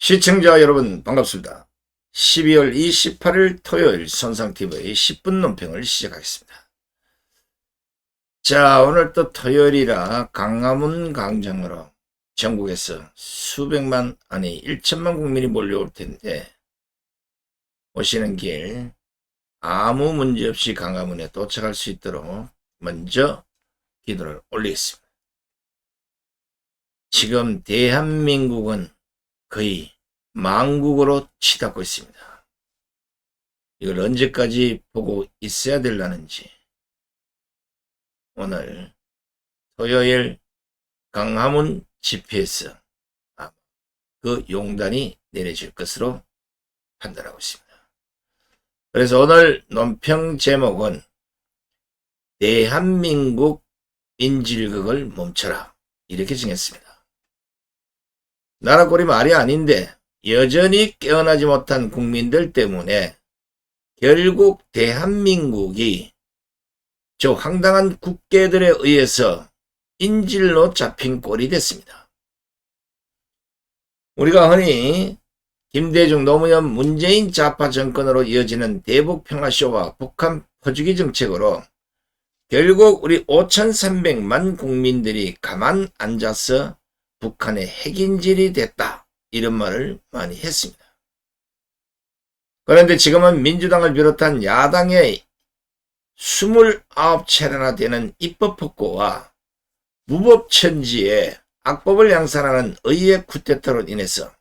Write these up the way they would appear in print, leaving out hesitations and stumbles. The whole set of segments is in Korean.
시청자 여러분 반갑습니다. 12월 28일 토요일 손상TV의 10분 논평을 시작하겠습니다. 자, 오늘 또 토요일이라 광화문 광장으로 전국에서 수백만 아니 1천만 국민이 몰려올 텐데 오시는 길 아무 문제 없이 광화문에 도착할 수 있도록 먼저 기도를 올리겠습니다. 지금 대한민국은 거의 망국으로 치닫고 있습니다. 이걸 언제까지 보고 있어야 되려는지 오늘 토요일 광화문 집회에서 그 용단이 내려질 것으로 판단하고 있습니다. 그래서 오늘 논평 제목은 대한민국 인질극을 멈춰라 이렇게 정했습니다. 나라 꼴이 말이 아닌데 여전히 깨어나지 못한 국민들 때문에 결국 대한민국이 저 황당한 국계들에 의해서 인질로 잡힌 꼴이 됐습니다. 우리가 흔히 김대중, 노무현, 문재인 좌파 정권으로 이어지는 대북평화쇼와 북한 퍼주기 정책으로 결국 우리 5,300만 국민들이 가만 앉아서 북한의 핵인질이 됐다 이런 말을 많이 했습니다. 그런데 지금은 민주당을 비롯한 야당의 29차례나 되는 입법폭거와 무법천지에 악법을 양산하는 의회 쿠데타로 인해서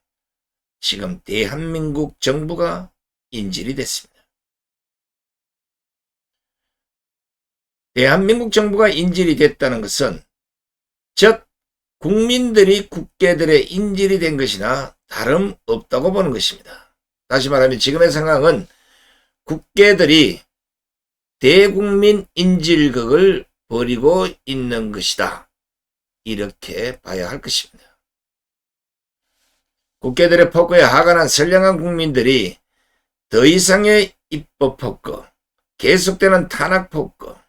지금 대한민국 정부가 인질이 됐습니다. 대한민국 정부가 인질이 됐다는 것은 즉 국민들이 국계들의 인질이 된 것이나 다름없다고 보는 것입니다. 다시 말하면 지금의 상황은 국계들이 대국민 인질극을 벌이고 있는 것이다. 이렇게 봐야 할 것입니다. 국계들의 폭거에 화가 난 선량한 국민들이 더 이상의 입법 폭거, 계속되는 탄압 폭거,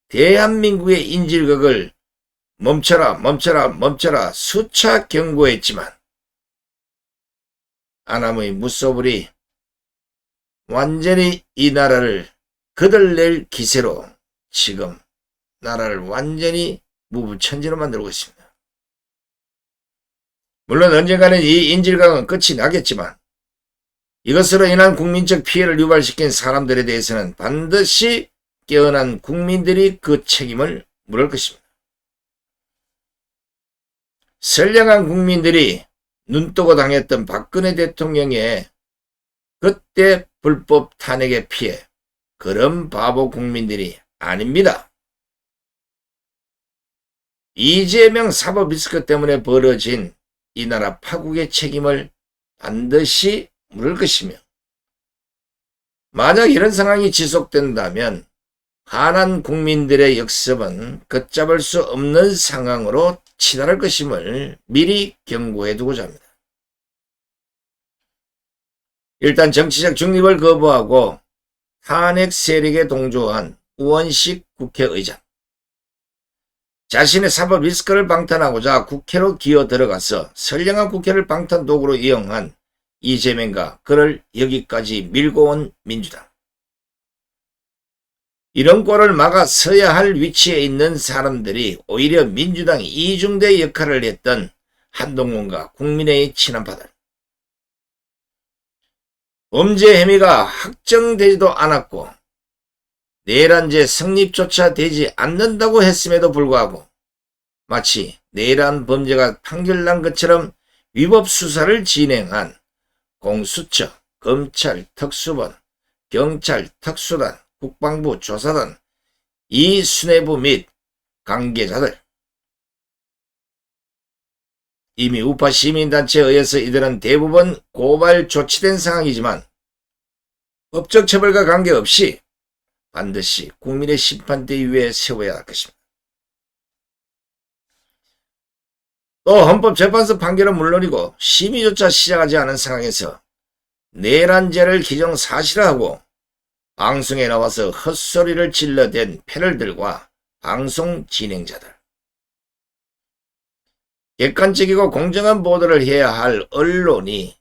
대한민국의 인질극을 멈춰라 멈춰라 멈춰라 수차 경고했지만 안함의 무소불이 완전히 이 나라를 거들낼 기세로 지금 나라를 완전히 무부천지로 만들고 있습니다. 물론 언젠가는 이 인질극은 끝이 나겠지만 이것으로 인한 국민적 피해를 유발시킨 사람들에 대해서는 반드시 깨어난 국민들이 그 책임을 물을 것입니다. 선량한 국민들이 눈뜨고 당했던 박근혜 대통령의 그때 불법 탄핵의 피해, 그런 바보 국민들이 아닙니다. 이재명 사법 리스크 때문에 벌어진 이 나라 파국의 책임을 반드시 물을 것이며 만약 이런 상황이 지속된다면 가난 국민들의 역습은 걷잡을 수 없는 상황으로 치달을 것임을 미리 경고해 두고자 합니다. 일단 정치적 중립을 거부하고 탄핵 세력에 동조한 우원식 국회의장, 자신의 사법 리스크를 방탄하고자 국회로 기어 들어가서 선량한 국회를 방탄 도구로 이용한 이재명과 그를 여기까지 밀고 온 민주당, 이런 꼴을 막아 서야 할 위치에 있는 사람들이 오히려 민주당이 이중대 역할을 했던 한동훈과 국민의힘 친한파들, 범죄 혐의가 확정되지도 않았고 내란죄 성립조차 되지 않는다고 했음에도 불구하고 마치 내란 범죄가 판결난 것처럼 위법 수사를 진행한 공수처, 검찰, 특수본, 경찰, 특수단, 국방부 조사단, 이 수뇌부 및 관계자들, 이미 우파 시민단체에 의해서 이들은 대부분 고발 조치된 상황이지만 법적 처벌과 관계없이 반드시 국민의 심판대 위에 세워야 할 것입니다. 또 헌법재판소 판결은 물론이고 심의조차 시작하지 않은 상황에서 내란죄를 기정사실화하고 방송에 나와서 헛소리를 질러댄 패널들과 방송 진행자들, 객관적이고 공정한 보도를 해야 할 언론이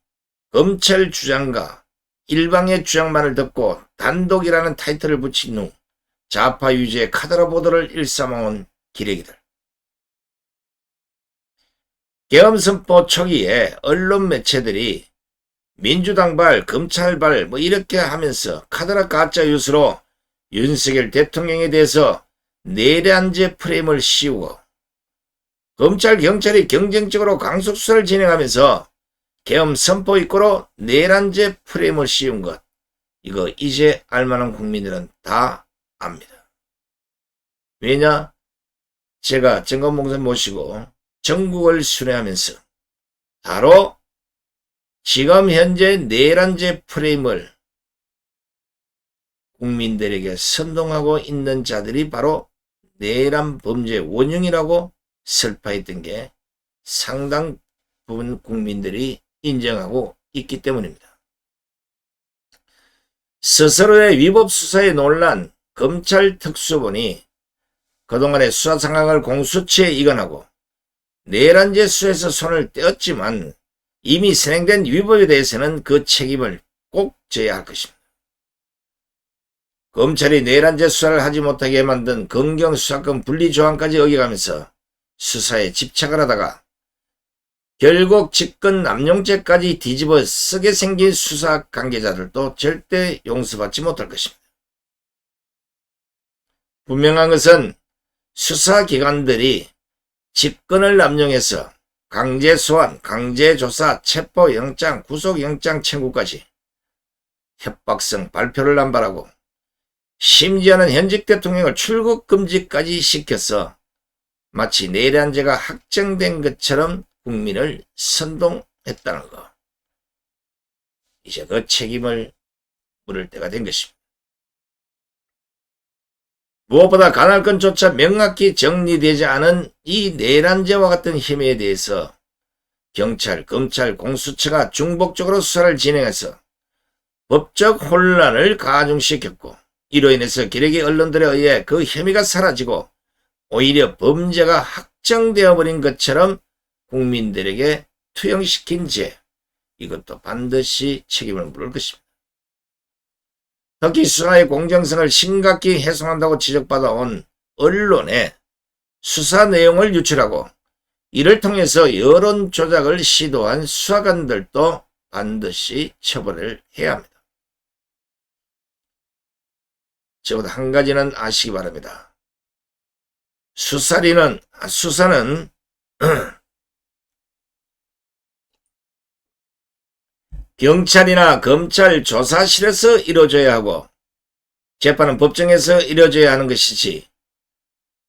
검찰 주장과 일방의 주장만을 듣고 단독이라는 타이틀을 붙인 후 좌파 유지의 카더라 보도를 일삼아온 기레기들. 계엄선포 초기에 언론 매체들이 민주당발, 검찰발 뭐 이렇게 하면서 카더라 가짜 뉴스로 윤석열 대통령에 대해서 내란죄 프레임을 씌우고 검찰, 경찰이 경쟁적으로 강속수사를 진행하면서 계엄 선포 입고로 내란죄 프레임을 씌운 것. 이거 이제 알만한 국민들은 다 압니다. 왜냐? 제가 정건봉선 모시고 전국을 순회하면서 바로 지금 현재 내란죄 프레임을 국민들에게 선동하고 있는 자들이 바로 내란 범죄 원흉이라고 설파했던 게 상당 부분 국민들이 인정하고 있기 때문입니다. 스스로의 위법 수사에 놀란 검찰 특수본이 그동안의 수사 상황을 공수처에 이관하고 내란죄 수에서 손을 떼었지만 이미 선행된 위법에 대해서는 그 책임을 꼭 져야 할 것입니다. 검찰이 내란죄 수사를 하지 못하게 만든 검경수사권 분리조항까지 어겨가면서 수사에 집착을 하다가 결국 직권 남용죄까지 뒤집어 쓰게 생긴 수사 관계자들도 절대 용서받지 못할 것입니다. 분명한 것은 수사기관들이 직권을 남용해서 강제 소환, 강제 조사, 체포영장, 구속영장 청구까지 협박성 발표를 남발하고 심지어는 현직 대통령을 출국 금지까지 시켜서 마치 내란죄가 확정된 것처럼 국민을 선동했다는 것. 이제 그 책임을 물을 때가 된 것입니다. 무엇보다 간할건조차 명확히 정리되지 않은 이 내란죄와 같은 혐의에 대해서 경찰, 검찰, 공수처가 중복적으로 수사를 진행해서 법적 혼란을 가중시켰고 이로 인해서 기레기 언론들에 의해 그 혐의가 사라지고 오히려 범죄가 확정되어 버린 것처럼 국민들에게 투영시킨 죄, 이것도 반드시 책임을 물을 것입니다. 특히 수사의 공정성을 심각히 훼손한다고 지적받아온 언론에 수사 내용을 유출하고 이를 통해서 여론 조작을 시도한 수사관들도 반드시 처벌을 해야 합니다. 적어도 한 가지는 아시기 바랍니다. 수사는 경찰이나 검찰 조사실에서 이루어져야 하고 재판은 법정에서 이루어져야 하는 것이지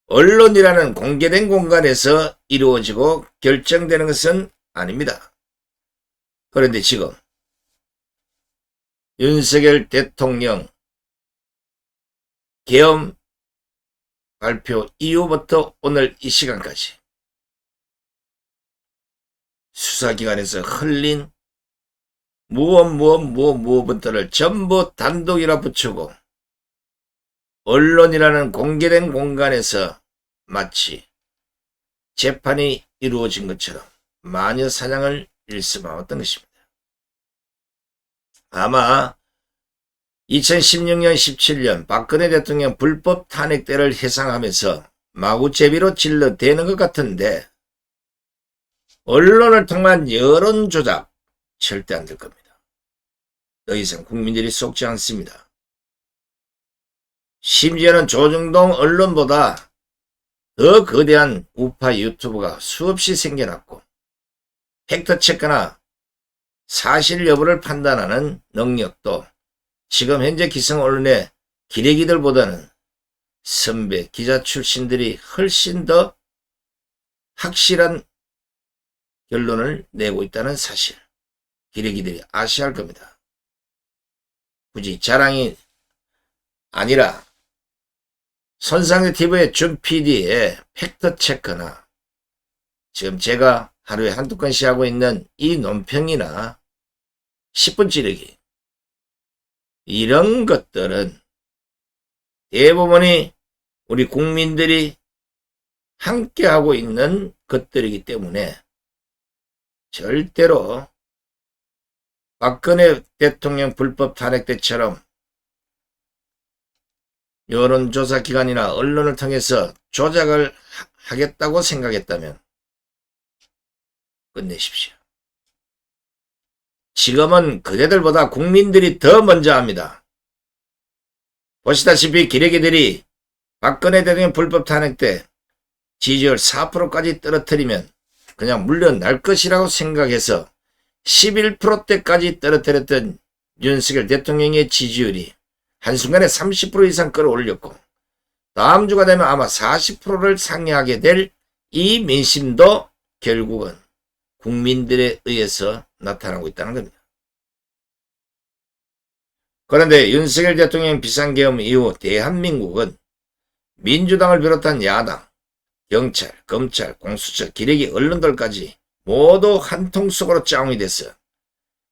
언론이라는 공개된 공간에서 이루어지고 결정되는 것은 아닙니다. 그런데 지금 윤석열 대통령 계엄 발표 이후부터 오늘 이 시간까지 수사기관에서 흘린 무엇들을 전부 단독이라 붙이고 언론이라는 공개된 공간에서 마치 재판이 이루어진 것처럼 마녀 사냥을 일삼아왔던 것입니다. 아마 2016년 17년 박근혜 대통령 불법 탄핵 때를 회상하면서 마구제비로 질러대는 것 같은데 언론을 통한 여론 조작 절대 안 될 겁니다. 더 이상 국민들이 속지 않습니다. 심지어는 조중동 언론보다 더 거대한 우파 유튜브가 수없이 생겨났고 팩트체크나 사실 여부를 판단하는 능력도 지금 현재 기성 언론의 기레기들보다는 선배 기자 출신들이 훨씬 더 확실한 결론을 내고 있다는 사실, 기레기들이 아셔야 할 겁니다. 굳이 자랑이 아니라 손상의 TV의 준 PD의 팩트체크나 지금 제가 하루에 한두 건씩 하고 있는 이 논평이나 10분 찌르기, 이런 것들은 대부분이 우리 국민들이 함께 하고 있는 것들이기 때문에 절대로 박근혜 대통령 불법 탄핵 때처럼 여론조사기관이나 언론을 통해서 조작을 하겠다고 생각했다면 끝내십시오. 지금은 그대들보다 국민들이 더 먼저 합니다. 보시다시피 기레기들이 박근혜 대통령 불법 탄핵 때 지지율 4%까지 떨어뜨리면 그냥 물러날 것이라고 생각해서 11%대까지 떨어뜨렸던 윤석열 대통령의 지지율이 한순간에 30% 이상 끌어올렸고 다음 주가 되면 아마 40%를 상회하게 될 이 민심도 결국은 국민들에 의해서 나타나고 있다는 겁니다. 그런데 윤석열 대통령 비상계엄 이후 대한민국은 민주당을 비롯한 야당, 경찰, 검찰, 공수처, 기레기 언론들까지 모두 한통 속으로 짜웅이 돼서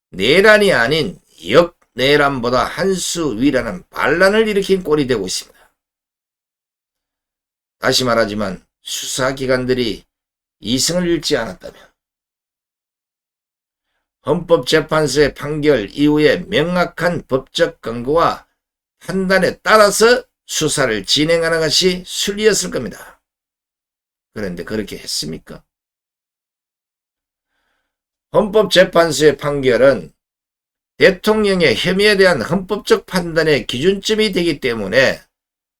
내란이 아닌 역내란보다 한 수 위라는 반란을 일으킨 꼴이 되고 있습니다. 다시 말하지만 수사기관들이 이성을 잃지 않았다면 헌법재판소의 판결 이후에 명확한 법적 근거와 판단에 따라서 수사를 진행하는 것이 순리였을 겁니다. 그런데 그렇게 했습니까? 헌법재판소의 판결은 대통령의 혐의에 대한 헌법적 판단의 기준점이 되기 때문에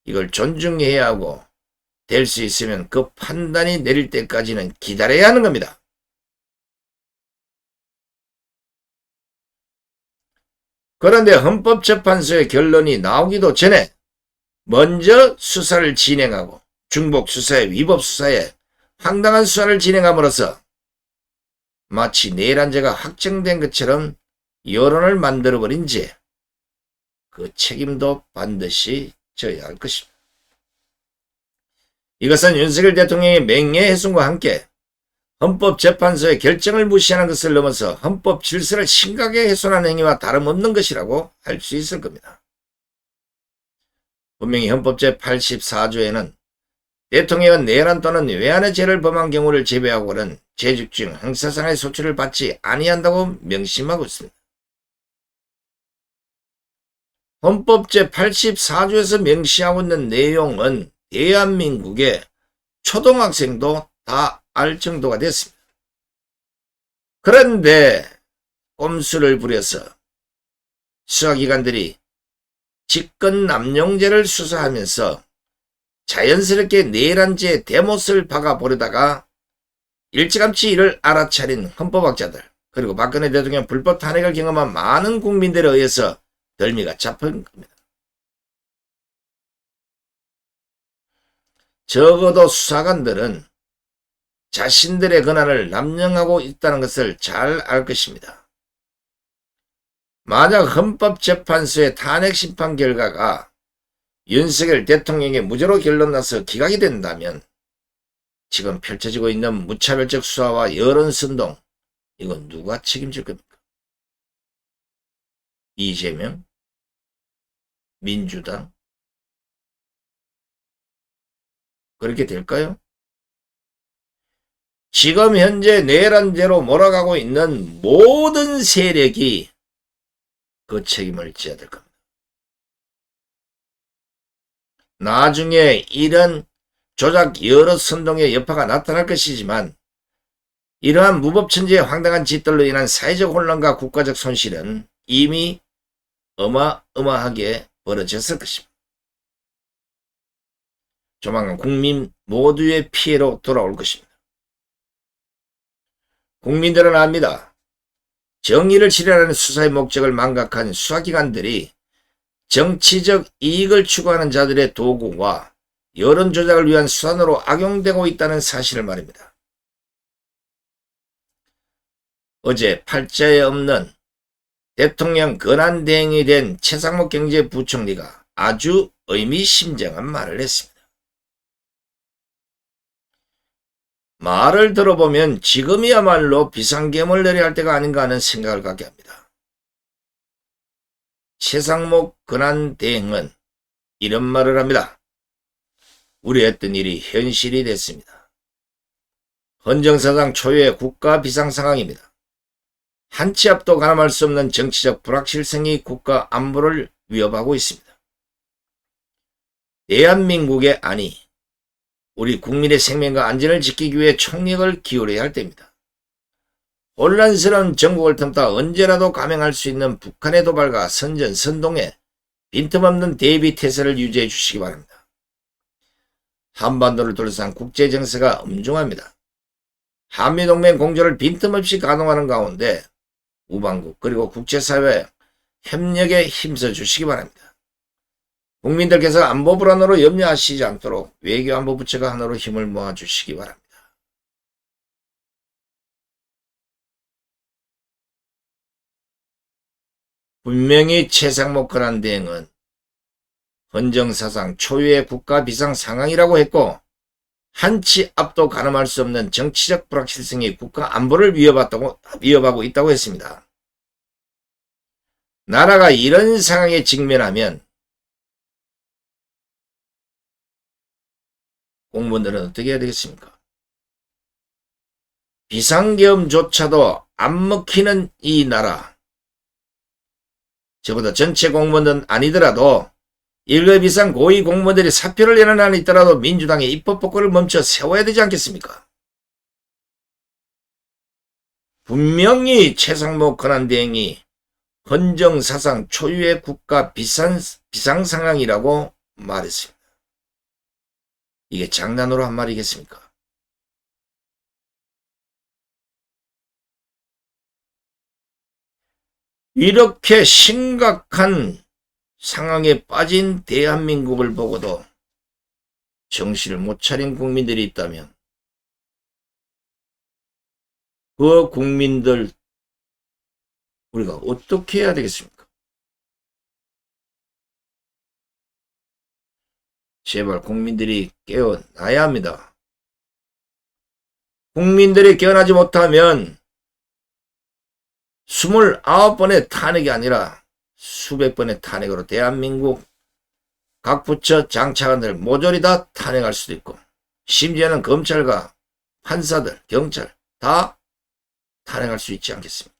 이걸 존중해야 하고 될 수 있으면 그 판단이 내릴 때까지는 기다려야 하는 겁니다. 그런데 헌법재판소의 결론이 나오기도 전에 먼저 수사를 진행하고 중복 수사에 위법 수사에 황당한 수사를 진행함으로써 마치 내란죄가 확정된 것처럼 여론을 만들어버린 죄, 그 책임도 반드시 져야 할 것입니다. 이것은 윤석열 대통령의 명예훼손과 함께 헌법재판소의 결정을 무시하는 것을 넘어서 헌법 질서를 심각하게 훼손하는 행위와 다름없는 것이라고 할 수 있을 겁니다. 분명히 헌법 제84조에는 대통령은 내란 또는 외환의 죄를 범한 경우를 제외하고는 재직 중 형사상의 소치를 받지 아니한다고 명심하고 있습니다. 헌법 제84조에서 명시하고 있는 내용은 대한민국의 초등학생도 다 알 정도가 됐습니다. 그런데 꼼수를 부려서 수사기관들이 직권남용죄를 수사하면서 자연스럽게 내란죄의 대못을 박아보려다가 일찌감치 이를 알아차린 헌법학자들 그리고 박근혜 대통령 불법 탄핵을 경험한 많은 국민들에 의해서 덜미가 잡힌 겁니다. 적어도 수사관들은 자신들의 권한을 남용하고 있다는 것을 잘 알 것입니다. 만약 헌법재판소의 탄핵심판 결과가 윤석열 대통령의 무죄로 결론나서 기각이 된다면 지금 펼쳐지고 있는 무차별적 수사와 여론선동, 이건 누가 책임질 겁니까? 이재명? 민주당? 그렇게 될까요? 지금 현재 내란죄로 몰아가고 있는 모든 세력이 그 책임을 져야 될 겁니다. 나중에 이런 조작 여러 선동의 여파가 나타날 것이지만 이러한 무법천지의 황당한 짓들로 인한 사회적 혼란과 국가적 손실은 이미 어마어마하게 벌어졌을 것입니다. 조만간 국민 모두의 피해로 돌아올 것입니다. 국민들은 압니다. 정의를 실현하는 수사의 목적을 망각한 수사기관들이 정치적 이익을 추구하는 자들의 도구와 여론 조작을 위한 수단으로 악용되고 있다는 사실을 말입니다. 어제 팔자에 없는 대통령 권한대행이 된 최상목 경제부총리가 아주 의미심장한 말을 했습니다. 말을 들어보면 지금이야말로 비상계엄을 내려야 할 때가 아닌가 하는 생각을 갖게 합니다. 최상목 권한대행은 이런 말을 합니다. 우려했던 일이 현실이 됐습니다. 헌정사상 초유의 국가 비상상황입니다. 한 치 앞도 가늠할 수 없는 정치적 불확실성이 국가 안보를 위협하고 있습니다. 대한민국의 안위, 우리 국민의 생명과 안전을 지키기 위해 총력을 기울여야 할 때입니다. 혼란스러운 전국을 틈타 언제라도 감행할 수 있는 북한의 도발과 선전, 선동에 빈틈없는 대비 태세를 유지해 주시기 바랍니다. 한반도를 둘러싼 국제정세가 엄중합니다. 한미동맹 공조를 빈틈없이 가동하는 가운데 우방국 그리고 국제사회 협력에 힘써 주시기 바랍니다. 국민들께서 안보 불안으로 염려하시지 않도록 외교안보부처가 하나로 힘을 모아주시기 바랍니다. 분명히 최상목 권한대행은 헌정사상 초유의 국가 비상 상황이라고 했고 한 치 앞도 가늠할 수 없는 정치적 불확실성이 국가 안보를 위협하고 있다고 했습니다. 나라가 이런 상황에 직면하면 공무원들은 어떻게 해야 되겠습니까? 비상계엄조차도 안 먹히는 이 나라, 적어도 전체 공무원은 아니더라도 1급 이상 고위 공무원들이 사표를 내는 한이 있더라도 민주당의 입법복구를 멈춰 세워야 되지 않겠습니까? 분명히 최상목 권한대행이 헌정사상 초유의 국가 비상상황이라고 말했습니다. 이게 장난으로 한 말이겠습니까? 이렇게 심각한 상황에 빠진 대한민국을 보고도 정신을 못 차린 국민들이 있다면 그 국민들 우리가 어떻게 해야 되겠습니까? 제발 국민들이 깨어나야 합니다. 국민들이 깨어나지 못하면 29번의 탄핵이 아니라 수백 번의 탄핵으로 대한민국 각 부처 장차관들 모조리 다 탄핵할 수도 있고 심지어는 검찰과 판사들, 경찰 다 탄핵할 수 있지 않겠습니까?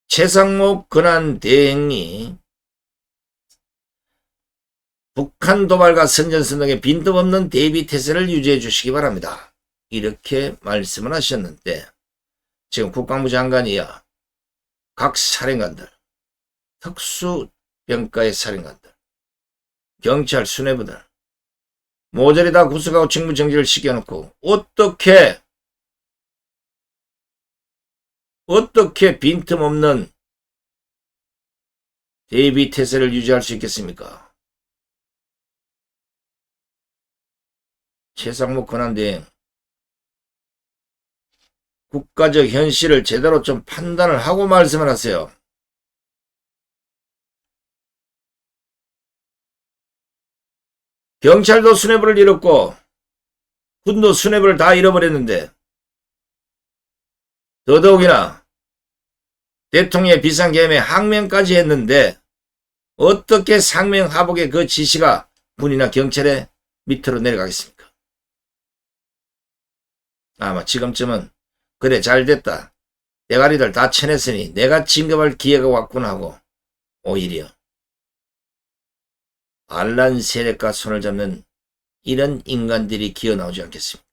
최상목 권한대행이 북한 도발과 선전선동에 빈틈없는 대비태세를 유지해 주시기 바랍니다. 이렇게 말씀을 하셨는데 지금 국방부 장관이야 각 사령관들, 특수병과의 사령관들, 경찰 수뇌부들 모조리 다 구속하고 직무정지를 시켜놓고 어떻게 빈틈없는 대비태세를 유지할 수 있겠습니까? 최상목 권한대행 국가적 현실을 제대로 좀 판단을 하고 말씀을 하세요. 경찰도 수뇌부를 잃었고 군도 수뇌부를 다 잃어버렸는데 더더욱이나 대통령의 비상계엄에 항명까지 했는데 어떻게 상명하복의 그 지시가 군이나 경찰의 밑으로 내려가겠습니까? 아마 지금쯤은 그래 잘됐다. 대가리들 다 쳐냈으니 내가 진급할 기회가 왔구나 하고 오히려 반란 세력과 손을 잡는 이런 인간들이 기어나오지 않겠습니까?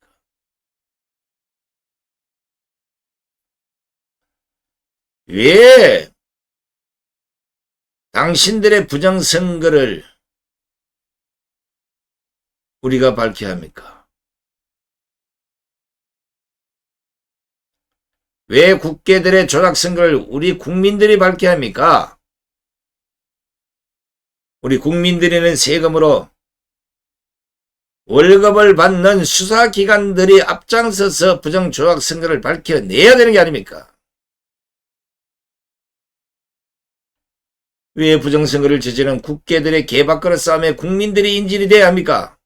왜 당신들의 부정선거를 우리가 밝혀야 합니까? 왜 국회들의 조작선거를 우리 국민들이 밝혀야 합니까? 우리 국민들이 낸 세금으로 월급을 받는 수사기관들이 앞장서서 부정조작선거를 밝혀내야 되는 게 아닙니까? 왜 부정선거를 저지른 국회들의 개박그릇 싸움에 국민들이 인질이 돼야 합니까?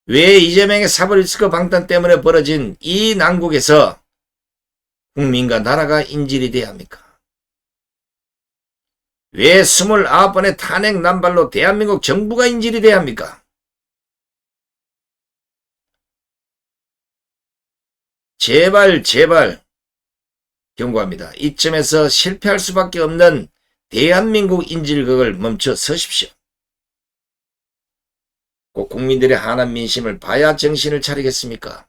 왜 이재명의 사법리스크 방탄 때문에 벌어진 이 난국에서 국민과 나라가 인질이 돼야 합니까? 왜 29번의 탄핵 남발로 대한민국 정부가 인질이 돼야 합니까? 제발 경고합니다. 이쯤에서 실패할 수밖에 없는 대한민국 인질극을 멈춰 서십시오. 꼭 국민들의 한한 민심을 봐야 정신을 차리겠습니까?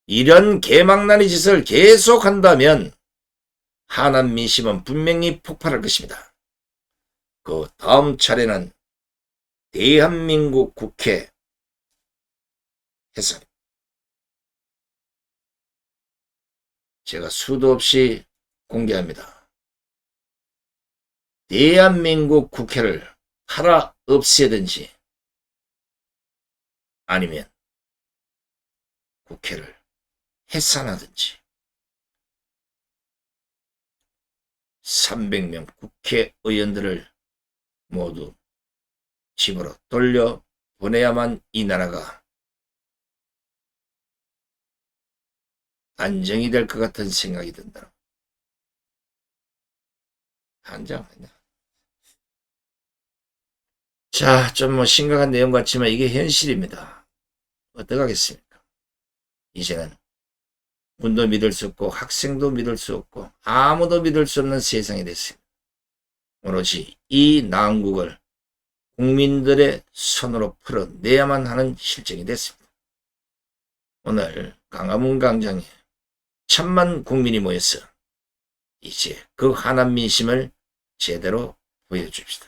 이런 개망나니 짓을 계속한다면 한한 민심은 분명히 폭발할 것입니다. 그 다음 차례는 대한민국 국회 해산. 제가 수도 없이 공개합니다. 대한민국 국회를 팔아 없애든지 아니면 국회를 해산하든지 300명 국회의원들을 모두 집으로 돌려보내야만 이 나라가 안정이 될 것 같은 생각이 든다. 한장하냐. 자, 좀 뭐 심각한 내용 같지만 이게 현실입니다. 어떡하겠습니까? 이제는 군도 믿을 수 없고 학생도 믿을 수 없고 아무도 믿을 수 없는 세상이 됐습니다. 오로지 이 난국을 국민들의 손으로 풀어내야만 하는 실정이 됐습니다. 오늘 광화문 광장에 1000만 국민이 모여서 이제 그 한한 민심을 제대로 보여줍시다.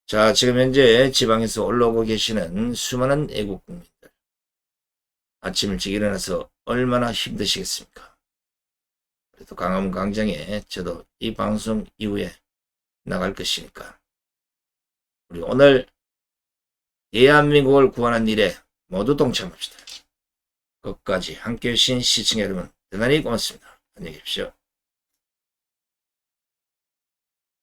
자, 지금 현재 지방에서 올라오고 계시는 수많은 애국 국민들, 아침 일찍 일어나서 얼마나 힘드시겠습니까? 그래도 광화문 광장에 저도 이 방송 이후에 나갈 것이니까 우리 오늘 대한민국을 구하는 일에 모두 동참합시다. 끝까지 함께해 주신 시청자 여러분 대단히 고맙습니다. 안녕히 계십시오.